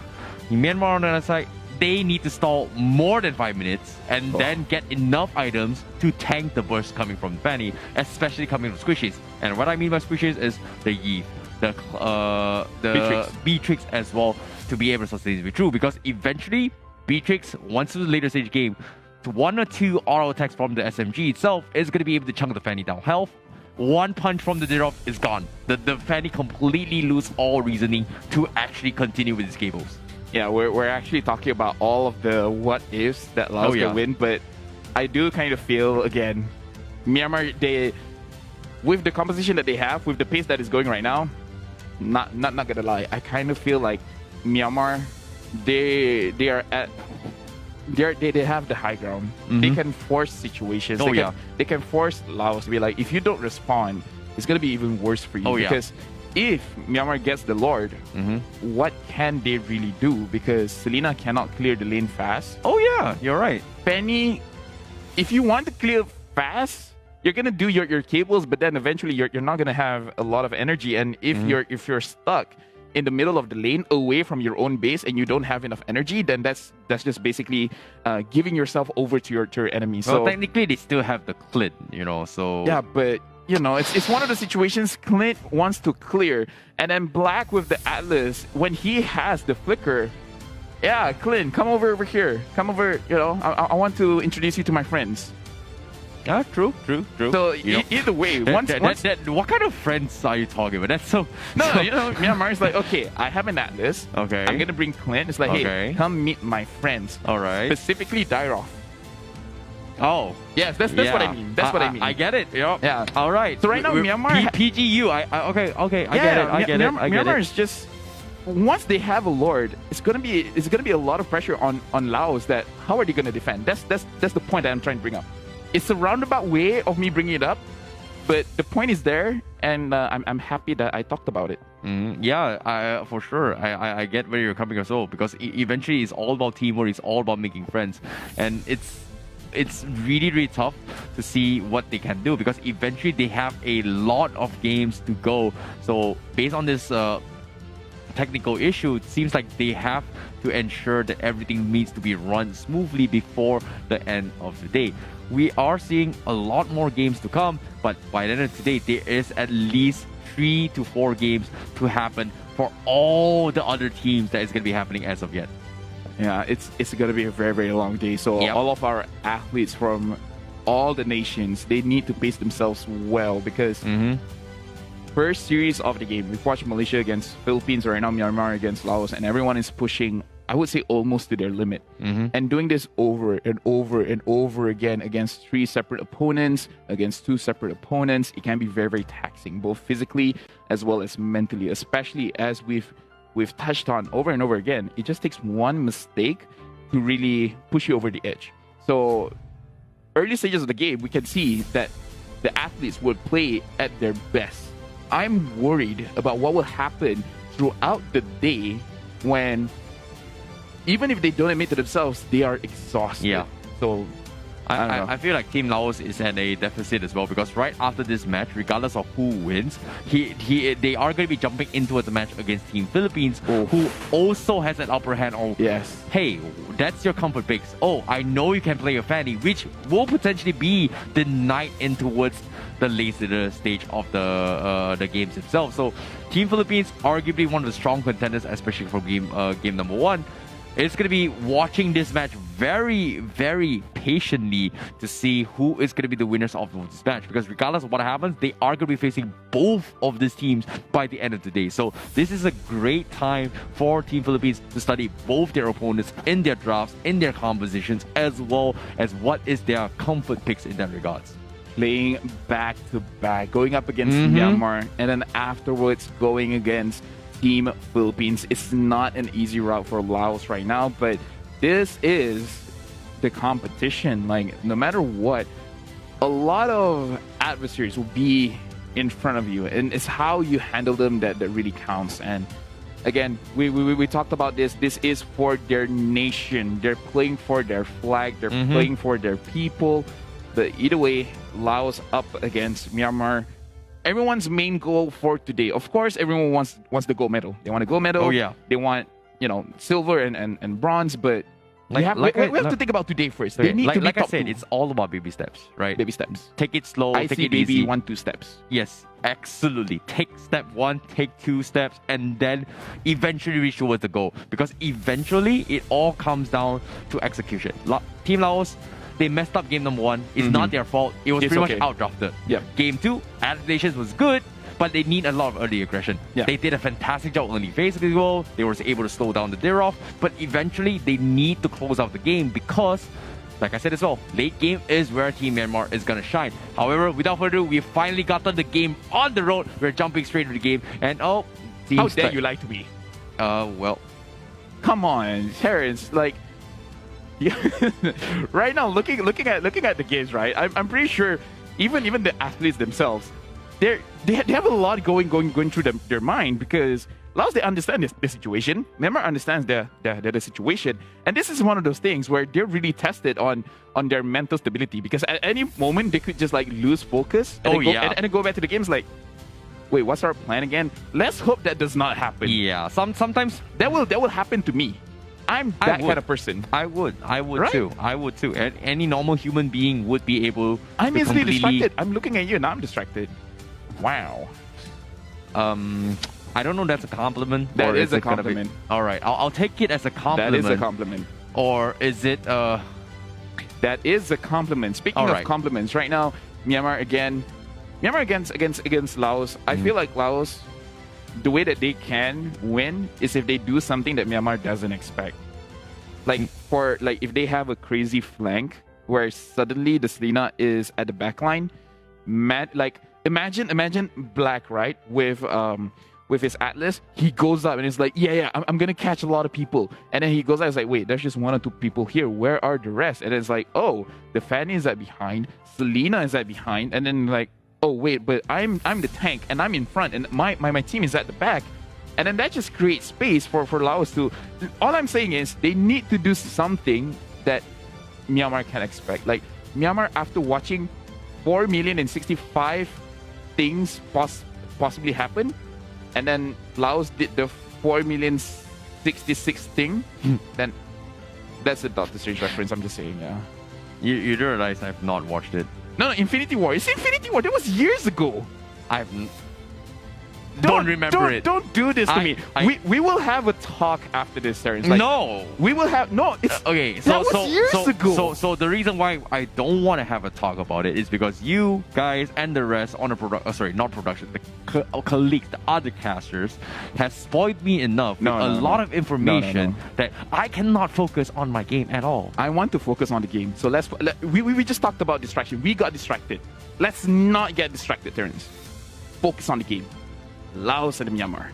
Myanmar on the other side, they need to stall more than 5 minutes and then get enough items to tank the burst coming from Fanny, especially coming from Squishies. And what I mean by Squishies is the Yi, the Beatrix as well, to be able to sustain this through, because eventually Beatrix, once to the later stage game, to 1 or 2 auto attacks from the SMG itself is going to be able to chunk the Fanny down health. 1 punch from the Dirov is gone. The Fanny completely lose all reasoning to actually continue with his cables. Yeah, we're actually talking about all of the what ifs that Laos can win, but I do kind of feel, again, Myanmar, with the composition that they have, with the pace that is going right now, not gonna lie, I kind of feel like Myanmar, they have the high ground. They can force situations. They can force Laos to be like, if you don't respond, it's gonna be even worse for you. Because if Myanmar gets the Lord, what can they really do? Because Selena cannot clear the lane fast. Oh yeah, you're right. Penny, if you want to clear fast, you're gonna do your cables, but then eventually you're not gonna have a lot of energy. And if you're stuck in the middle of the lane, away from your own base, and you don't have enough energy, then that's just basically giving yourself over to your enemy. Well, So technically they still have the Clint, so yeah, but it's one of the situations Clint wants to clear, and then Black with the Atlas, when he has the flicker, yeah, Clint, come over here. Come over, I want to introduce you to my friends. Yeah, true. So either way, once what kind of friends are you talking about? That's so... No, Myanmar's like, okay, I have an Atlas. Okay. I'm going to bring Clint. It's like, hey, come meet my friends. All right. Specifically, Dairoff. Oh. Yes, that's what I mean. That's what I mean. I get it. Yeah. All right. So right now, Myanmar... PGU. Okay. I get it. I get it. Myanmar is just... Once they have a Lord, it's gonna be a lot of pressure on Laos. That how are they gonna defend? That's the point that I'm trying to bring up. It's a roundabout way of me bringing it up, but the point is there, and I'm happy that I talked about it. Yeah, for sure. I get where you're coming from, so because eventually it's all about teamwork. It's all about making friends, and it's really, really tough to see what they can do because eventually they have a lot of games to go. So based on this technical issue, it seems like they have to ensure that everything needs to be run smoothly before the end of the day. We are seeing a lot more games to come, but by the end of the day, there is at least 3 to 4 games to happen for all the other teams that is going to be happening as of yet. Yeah, it's going to be a very, very long day. So all of our athletes from all the nations, they need to pace themselves well because first series of the game, we've watched Malaysia against Philippines, right now Myanmar against Laos, and everyone is pushing, I would say, almost to their limit. And doing this over and over and over again against 3 separate opponents, against 2 separate opponents, it can be very, very taxing, both physically as well as mentally, especially as we've touched on over and over again. It just takes one mistake to really push you over the edge. So early stages of the game, we can see that the athletes would play at their best. I'm worried about what will happen throughout the day when, even if they don't admit to themselves, they are exhausted. Yeah. So I feel like Team Laos is at a deficit as well because right after this match, regardless of who wins, they are going to be jumping into the match against Team Philippines, who also has an upper hand on. Yes. Hey, that's your comfort picks. Oh, I know you can play your Fanny, which will potentially be the night in towards the later stage of the games itself. So Team Philippines, arguably one of the strong contenders, especially for game number 1. It's going to be watching this match very, very patiently to see who is going to be the winners of this match. Because regardless of what happens, they are going to be facing both of these teams by the end of the day. So this is a great time for Team Philippines to study both their opponents in their drafts, in their compositions, as well as what is their comfort picks in that regards. Playing back to back, going up against Myanmar, and then afterwards going against Team Philippines. It's not an easy route for Laos right now, but this is the competition. Like, no matter what, a lot of adversaries will be in front of you, and it's how you handle them that really counts. And again, we talked about this. This is for their nation. They're playing for their flag. They're playing for their people. But either way, Laos up against Myanmar. Everyone's main goal for today, of course, everyone wants the gold medal. They want a gold medal. Oh yeah. They want silver and bronze. But we have to think about today first. Okay. They need to be like I top said, 2. it's all about baby steps, right? Baby steps. Take it slow. I take see it baby easy. 1-2 steps. Yes, absolutely. Take step 1, take 2 steps, and then eventually reach towards the goal. Because eventually, it all comes down to execution. Team Laos, they messed up game number 1. It's not their fault. It was pretty much outdrafted. Yep. Game 2, adaptations was good, but they need a lot of early aggression. Yeah. They did a fantastic job early phase as well. They were able to slow down the Dirov, but eventually they need to close out the game because like I said as well, late game is where Team Myanmar is going to shine. However, without further ado, we finally gotten the game on the road. We're jumping straight to the game. And how dare you lie to me? Well, come on, Terrence. Like, right now, looking at the games, right? I'm pretty sure even the athletes themselves, they have a lot going through their mind, because Laos, they understand the situation. Myanmar understands the situation, and this is one of those things where they're really tested on their mental stability, because at any moment they could just like lose focus and then go back to the games like, wait, what's our plan again? Let's hope that does not happen. Yeah, sometimes that will happen to me. I'm that kind of person. I would right? too. I would too. And any normal human being would be able. I'm easily distracted. I'm looking at you and I'm distracted. Wow. I don't know if that's a compliment. That is a compliment. All right, I'll take it as a compliment. That is a compliment. Or is it That is a compliment. Speaking of compliments, right now, Myanmar against Laos. I feel like Laos, the way that they can win is if they do something that Myanmar doesn't expect. Like if they have a crazy flank where suddenly the Selena is at the back line, imagine Black, right, with his Atlas, he goes up and he's like, yeah, I'm gonna catch a lot of people. And then he goes out, it's like, wait, there's just 1 or 2 people here. Where are the rest? And it's like, oh, the Fanny is at behind, Selena is at behind, and then like, oh wait, but I'm the tank and I'm in front and my team is at the back. And then that just creates space for Laos to. All I'm saying is they need to do something that Myanmar can expect. Like Myanmar, after watching 4,065,000 things possibly happen, and then Laos did the 4,066,000 thing, then that's a Doctor Strange reference. I'm just saying, yeah. You do realize I've not watched it. No, Infinity War. It's Infinity War. That was years ago. Don't remember it. Don't do this to me. We will have a talk after this, Terrence. Like, no. We will have... No, it's... okay, that was years ago. So the reason why I don't want to have a talk about it is because you guys and the rest on the colleagues, the other casters, have spoiled me enough with a lot of information that I cannot focus on my game at all. I want to focus on the game. So we just talked about distraction. We got distracted. Let's not get distracted, Terrence. Focus on the game. Laos and Myanmar.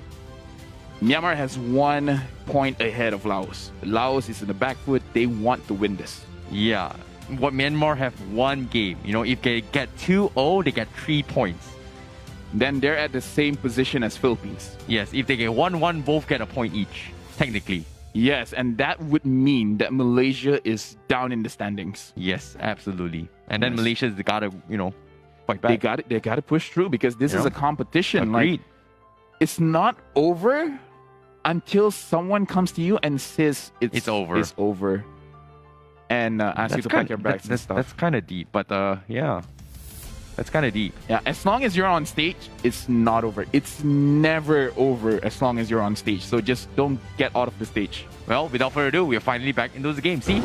Myanmar has 1 point ahead of Laos. Laos is in the back foot. They want to win this. Yeah. What Myanmar have 1 game. You know, if they get 2-0, they get 3 points. Then they're at the same position as Philippines. Yes, if they get 1-1, both get a point each, technically. Yes, and that would mean that Malaysia is down in the standings. Yes, absolutely. And then Malaysia's gotta, fight back. They gotta push through, because this is a competition. Agreed. Like, it's not over until someone comes to you and says it's over. It's over. And asks you to pack your bags and stuff. That's kind of deep, but yeah. That's kind of deep. Yeah, as long as you're on stage, it's not over. It's never over as long as you're on stage. So just don't get out of the stage. Well, without further ado, we're finally back into the game. See?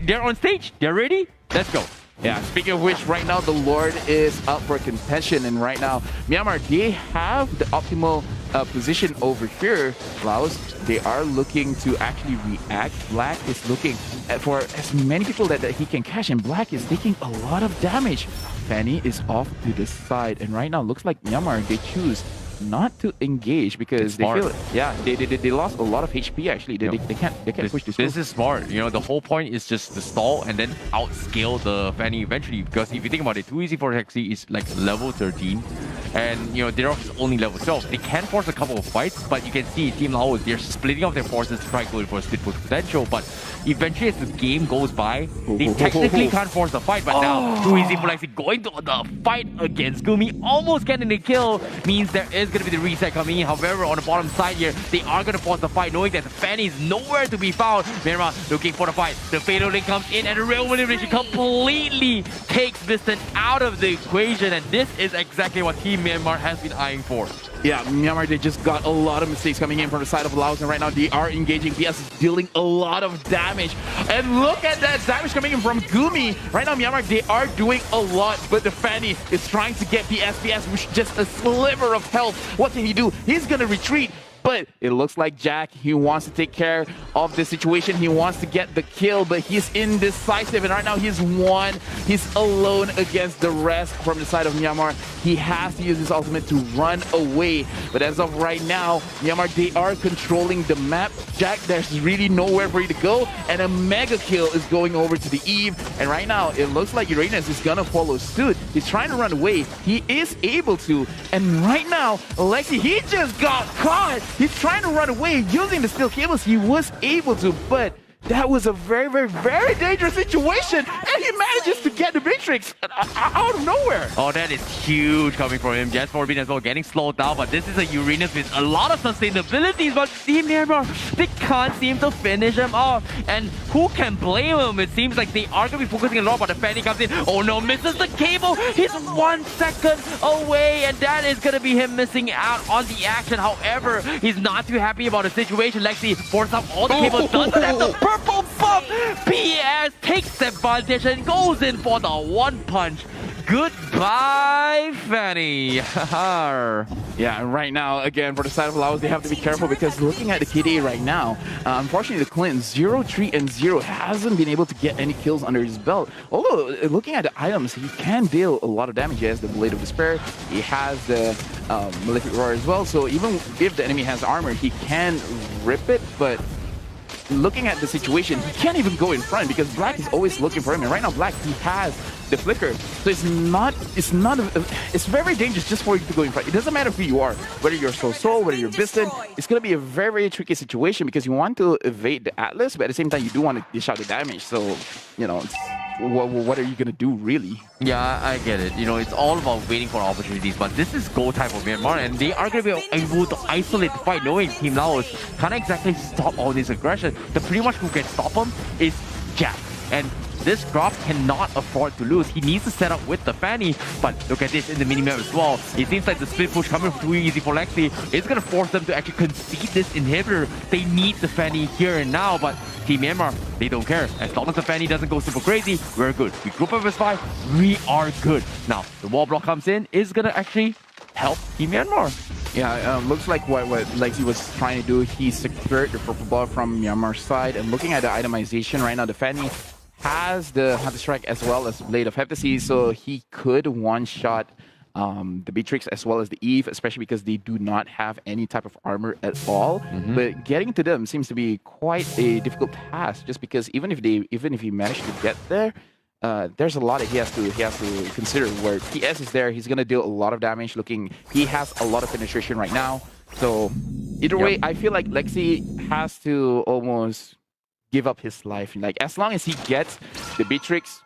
They're on stage. They're ready. Let's go. Yeah, speaking of which, right now the Lord is up for contention, and right now Myanmar, they have the optimal position over here. Laos, they are looking to actually react. Black is looking for as many people that he can catch, and Black is taking a lot of damage. Fanny is off to the side, and right now looks like Myanmar, they choose not to engage because they feel they lost a lot of HP actually. They can't push this. This is smart. The whole point is just to stall and then outscale the Fanny eventually, because if you think about it, Too Easy for Hexy is like level 13 and Derok is only level 12. They can force a couple of fights, but you can see Team Laos, they're splitting up their forces to try going for a split push potential, but eventually as the game goes by, they technically can't force the fight, but now Too Easy for Hexy going to the fight against Gumi, almost getting the kill, means there is going to be the reset coming in. However, on the bottom side here, they are going to force the fight, knowing that the Fanny is nowhere to be found. Myanmar looking for the fight. The Fatal Link comes in, and the Rail Manipulation completely takes Viston out of the equation, and this is exactly what Team Myanmar has been eyeing for. Yeah, Myanmar, they just got a lot of mistakes coming in from the side of Laos, and right now they are engaging. PS is dealing a lot of damage. And look at that damage coming in from Gumi. Right now, Myanmar, they are doing a lot, but the Fanny is trying to get PS with just a sliver of health. What can he do? He's gonna retreat. But it looks like Jack, he wants to take care of the situation. He wants to get the kill, but he's indecisive. And right now he's won. He's alone against the rest from the side of Myanmar. He has to use his ultimate to run away. But as of right now, Myanmar, they are controlling the map. Jack, there's really nowhere for you to go. And a mega kill is going over to the Eve. And right now, it looks like Uranus is going to follow suit. He's trying to run away. He is able to. And right now, Alexi, he just got caught. He's trying to run away using the steel cables. He was able to, but that was a very, very, very dangerous situation. And he manages to get the Matrix out of nowhere. Oh, that is huge coming from him. Just Forbin as well getting slowed down, but this is a Uranus with a lot of sustainability. But Team Myanmar, they can't seem to finish him off. And who can blame him? It seems like they are going to be focusing a lot, but the Fanny comes in. Oh no, misses the cable. He's 1 second away, and that is going to be him missing out on the action. However, he's not too happy about the situation. Lexi forced up all the cables, doesn't have the purple buff. PS takes advantage and goes in for the one punch. Goodbye, Fanny. Yeah, and right now, again, for the side of Laos, they have to be careful because looking at the KDA right now, unfortunately, the Clint 0, 3, and 0 hasn't been able to get any kills under his belt. Although, looking at the items, he can deal a lot of damage. He has the Blade of Despair, he has the Malefic Roar as well, so even if the enemy has armor, he can rip it, but looking at the situation, he can't even go in front because Black is always looking for him. And right now, Black, he has the flicker. So it's very dangerous just for you to go in front. It doesn't matter who you are, whether you're Soul, whether you're Biston. It's going to be a very, very tricky situation because you want to evade the Atlas, but at the same time, you do want to dish out the damage. So, you know, what are you going to do, really? Yeah, I get it. You know, it's all about waiting for opportunities, but this is go time for Myanmar, and they are going to be able to isolate the fight, knowing Team Laos can't exactly stop all this aggression. The pretty much who can stop him is Jack. And this Graf cannot afford to lose. He needs to set up with the Fanny, but look at this in the minimap as well. It seems like the split push coming too easy for Lexi. It's going to force them to actually concede this inhibitor. They need the Fanny here and now, but Team Myanmar, they don't care. As long as the Fanny doesn't go super crazy, we're good. We group up as 5, we are good. Now, the wall block comes in, is going to actually help Team Myanmar. Yeah, looks like what Lexi was trying to do. He secured the purple ball from Myanmar's side, and looking at the itemization right now, the Fanny has the Hunter Strike as well as Blade of Heptasy, so he could one-shot the Beatrix as well as the Eve, especially because they do not have any type of armor at all. But getting to them seems to be quite a difficult task, just because even if he managed to get there, there's a lot that he has to consider. Where PS is there, he's gonna deal a lot of damage. He has a lot of penetration right now. So either way, I feel like Lexi has to almost give up his life. Like, as long as he gets the Beatrix,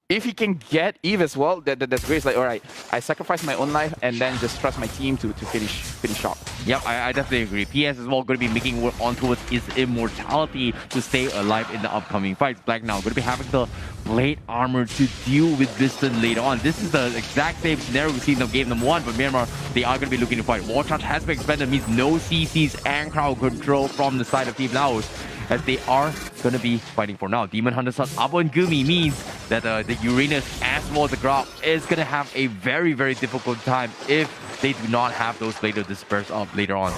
if he can get Eve as well, that's great. It's like, all right, I sacrifice my own life and then just trust my team to finish off. Yep, I definitely agree. PS as well going to be making work on towards his immortality to stay alive in the upcoming fights. Black now going to be having the Blade armor to deal with Biston later on. This is the exact same scenario we've seen in game number 1, but Myanmar, they are going to be looking to fight. War Charge has been expanded, means no CCs and crowd control from the side of Team Laos, as they are going to be fighting for now. Demon Hunter Sun Abo and Gumi means that the Uranus as well as the Graf is going to have a very, very difficult time if they do not have those Blade of Despair up later on.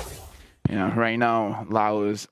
Yeah, right now, Laos...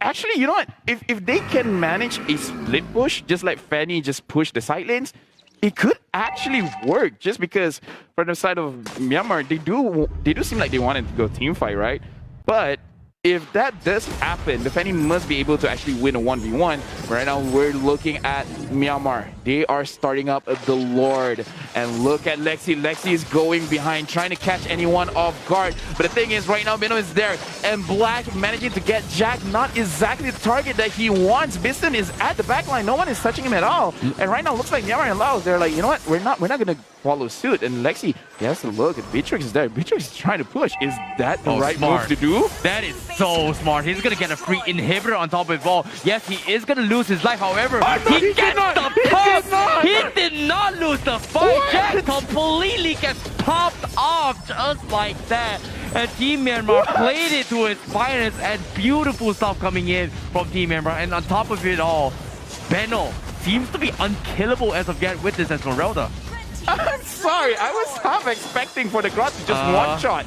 Actually, you know what? If they can manage a split push, just like Fanny just push the side lanes, it could actually work. Just because from the side of Myanmar, they do seem like they wanted to go team fight, right? But if that does happen, the Fanny must be able to actually win a 1v1. Right now, we're looking at Myanmar. They are starting up the Lord. And look at Lexi. Lexi is going behind, trying to catch anyone off guard. But the thing is, right now, Minnow is there. And Black managing to get Jack, not exactly the target that he wants. Biston is at the back line. No one is touching him at all. And right now, looks like Myanmar and Laos, they're like, you know what? We're not going to follow suit. And Lexi, he has to look. Beatrix is there. Beatrix is trying to push. Is that the right move to do? That is so smart. He's going to get a free inhibitor on top of it all. Yes, he is going to lose his life. However, he gets the pump. He did not lose the fight. Jack completely gets popped off just like that. And Team Myanmar played it to its finest, and beautiful stuff coming in from Team Myanmar. And on top of it all, Benno seems to be unkillable as of yet with this Esmeralda. I'm sorry, I was half expecting for the Grot to just one-shot.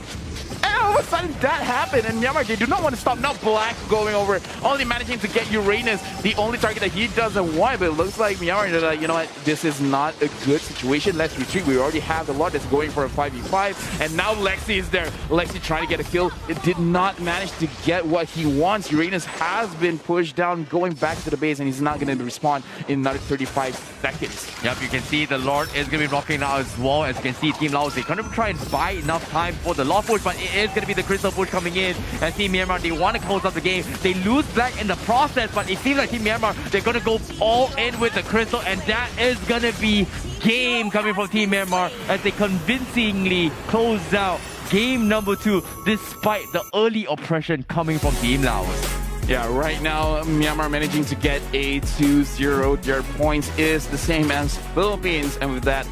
And all of a sudden that happened, and Myanmar, they do not want to stop. Now Black going over, only managing to get Uranus, the only target that he doesn't want, but it looks like Myanmar, they're like, you know what, this is not a good situation. Let's retreat. We already have the lot that's going for a 5v5, and now Lexi is there. Lexi trying to get a kill. It did not manage to get what he wants. Uranus has been pushed down, going back to the base, and he's not going to respawn in another 35 seconds. Yep, you can see the Lord is going to be blocking now as well. As you can see, Team Laos, they're going to try and buy enough time for the Loft push, but it is going to be the Crystal push coming in. And Team Myanmar, they want to close out the game. They lose Black in the process, but it seems like Team Myanmar, they're going to go all in with the Crystal, and that is going to be game coming from Team Myanmar as they convincingly close out game number 2 despite the early oppression coming from Team Laos. Yeah, right now, Myanmar managing to get a 2-0. Their points is the same as Philippines, and with that,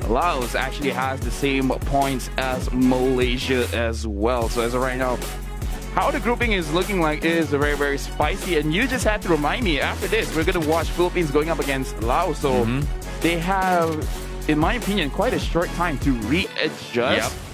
Laos actually has the same points as Malaysia as well. So as of right now, how the grouping is looking like is very, very spicy. And you just have to remind me, after this, we're going to watch Philippines going up against Laos. So they have, in my opinion, quite a short time to readjust.